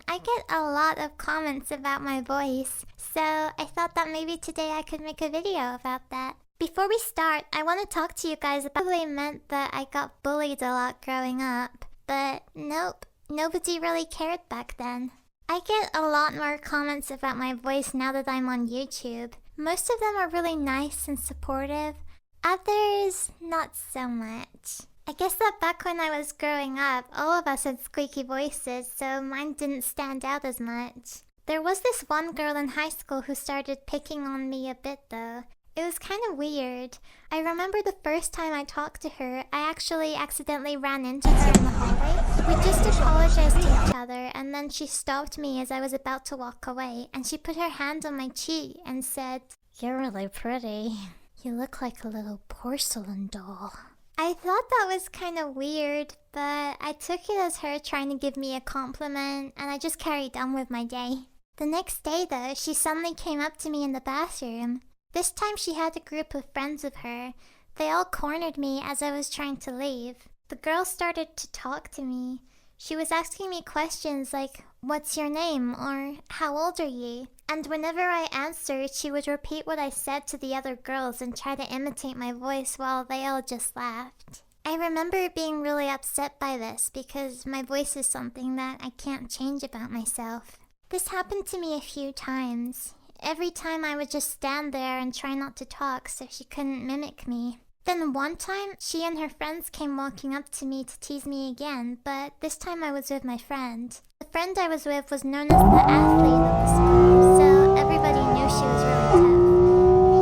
I get a lot of comments about my voice, so I thought that maybe today I could make a video about that. Before we start, I want to talk to you guys about what it meant that I got bullied a lot growing up. But nope, nobody really cared back then. I get a lot more comments about my voice now that I'm on YouTube. Most of them are really nice and supportive. Others, not so much. I guess that back when I was growing up, all of us had squeaky voices, so mine didn't stand out as much. There was this one girl in high school who started picking on me a bit though. It was kind of weird. I remember the first time I talked to her, I actually accidentally ran into her in the hallway. We just apologized to each other, and then she stopped me as I was about to walk away, and she put her hand on my cheek and said, "You're really pretty. You look like a little porcelain doll." I thought that was kind of weird, but I took it as her trying to give me a compliment, and I just carried on with my day. The next day though, she suddenly came up to me in the bathroom. This time she had a group of friends with her. They all cornered me as I was trying to leave. The girl started to talk to me. She was asking me questions like, "What's your name?" or "How old are you?" And whenever I answered, she would repeat what I said to the other girls and try to imitate my voice while they all just laughed. I remember being really upset by this because my voice is something that I can't change about myself. This happened to me a few times. Every time I would just stand there and try not to talk so she couldn't mimic me. Then one time, she and her friends came walking up to me to tease me again, but this time I was with my friend. The friend I was with was known as the athlete of the school, so everybody knew she was really tough.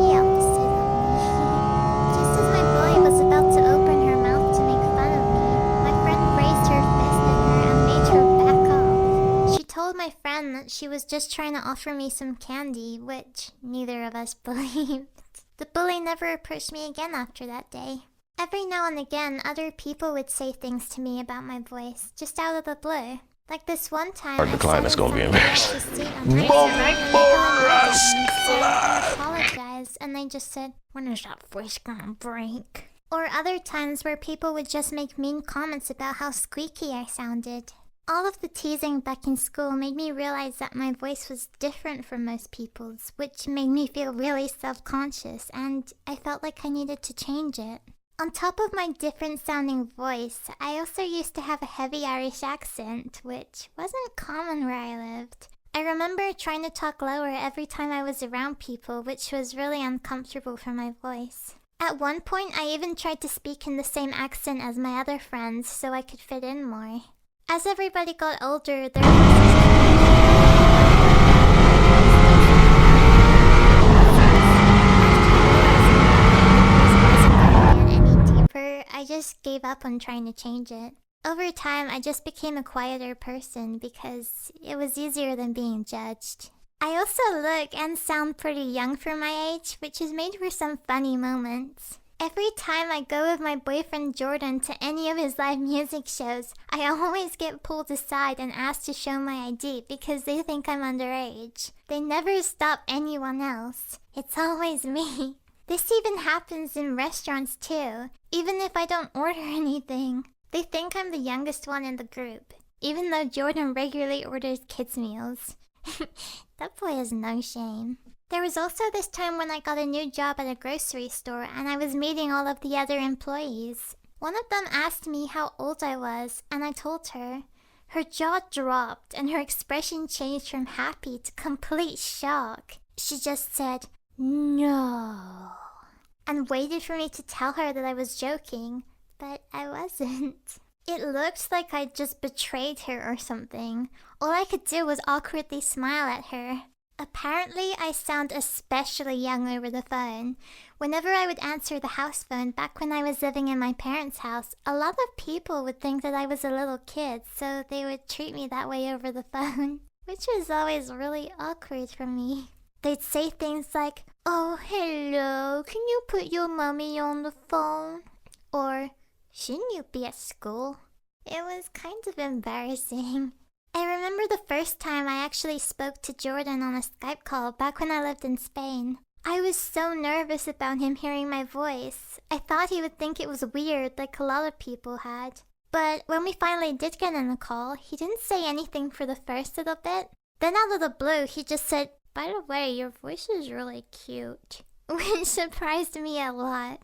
Yeah, I'll just say that me. Just as my bully was about to open her mouth to make fun of me, my friend raised her fist at her and made her back off. She told my friend that she was just trying to offer me some candy, which neither of us believed. The bully never approached me again after that day. Every now and again, other people would say things to me about my voice, just out of the blue. Like this one time, The client is gonna be embarrassed. I apologized, and they just said, "When is that voice gonna break?" Or other times where people would just make mean comments about how squeaky I sounded. All of the teasing back in school made me realize that my voice was different from most people's, which made me feel really self-conscious, and I felt like I needed to change it. On top of my different sounding voice, I also used to have a heavy Irish accent, which wasn't common where I lived. I remember trying to talk lower every time I was around people, which was really uncomfortable for my voice. At one point, I even tried to speak in the same accent as my other friends so I could fit in more. As everybody got older, there I just gave up on trying to change it. Over time, I just became a quieter person because it was easier than being judged. I also look and sound pretty young for my age, which has made for some funny moments. Every time I go with my boyfriend Jordan to any of his live music shows, I always get pulled aside and asked to show my ID because they think I'm underage. They never stop anyone else. It's always me. This even happens in restaurants too, even if I don't order anything. They think I'm the youngest one in the group, even though Jordan regularly orders kids' meals. That boy has no shame. There was also this time when I got a new job at a grocery store and I was meeting all of the other employees. One of them asked me how old I was, and I told her. Her jaw dropped and her expression changed from happy to complete shock. She just said, "No," and waited for me to tell her that I was joking, but I wasn't. It looked like I'd just betrayed her or something. All I could do was awkwardly smile at her. Apparently, I sound especially young over the phone. Whenever I would answer the house phone back when I was living in my parents' house, a lot of people would think that I was a little kid, so they would treat me that way over the phone, which was always really awkward for me. They'd say things like, "Oh, hello, can you put your mommy on the phone?" Or, "Shouldn't you be at school?" It was kind of embarrassing. I remember the first time I actually spoke to Jordan on a Skype call back when I lived in Spain. I was so nervous about him hearing my voice. I thought he would think it was weird like a lot of people had. But when we finally did get on the call, he didn't say anything for the first little bit. Then out of the blue, he just said, "By the way, your voice is really cute," which surprised me a lot.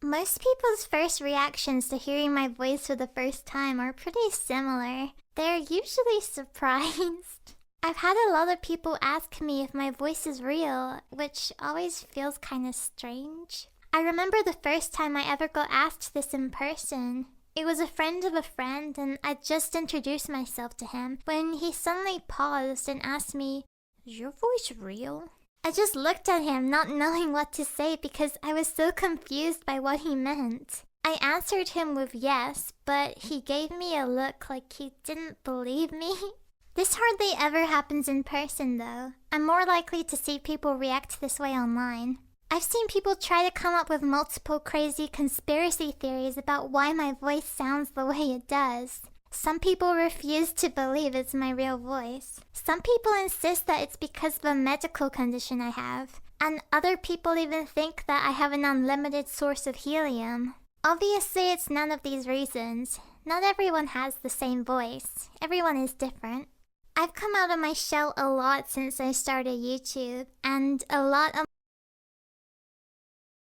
Most people's first reactions to hearing my voice for the first time are pretty similar. They're usually surprised. I've had a lot of people ask me if my voice is real, which always feels kind of strange. I remember the first time I ever got asked this in person. It was a friend of a friend, and I just introduced myself to him when he suddenly paused and asked me, "Is your voice real?" I just looked at him, not knowing what to say because I was so confused by what he meant. I answered him with yes, but he gave me a look like he didn't believe me. This hardly ever happens in person though. I'm more likely to see people react this way online. I've seen people try to come up with multiple crazy conspiracy theories about why my voice sounds the way it does. Some people refuse to believe it's my real voice. Some people insist that it's because of a medical condition I have. And other people even think that I have an unlimited source of helium. Obviously, it's none of these reasons. Not everyone has the same voice. Everyone is different. I've come out of my shell a lot since I started YouTube, and a lot of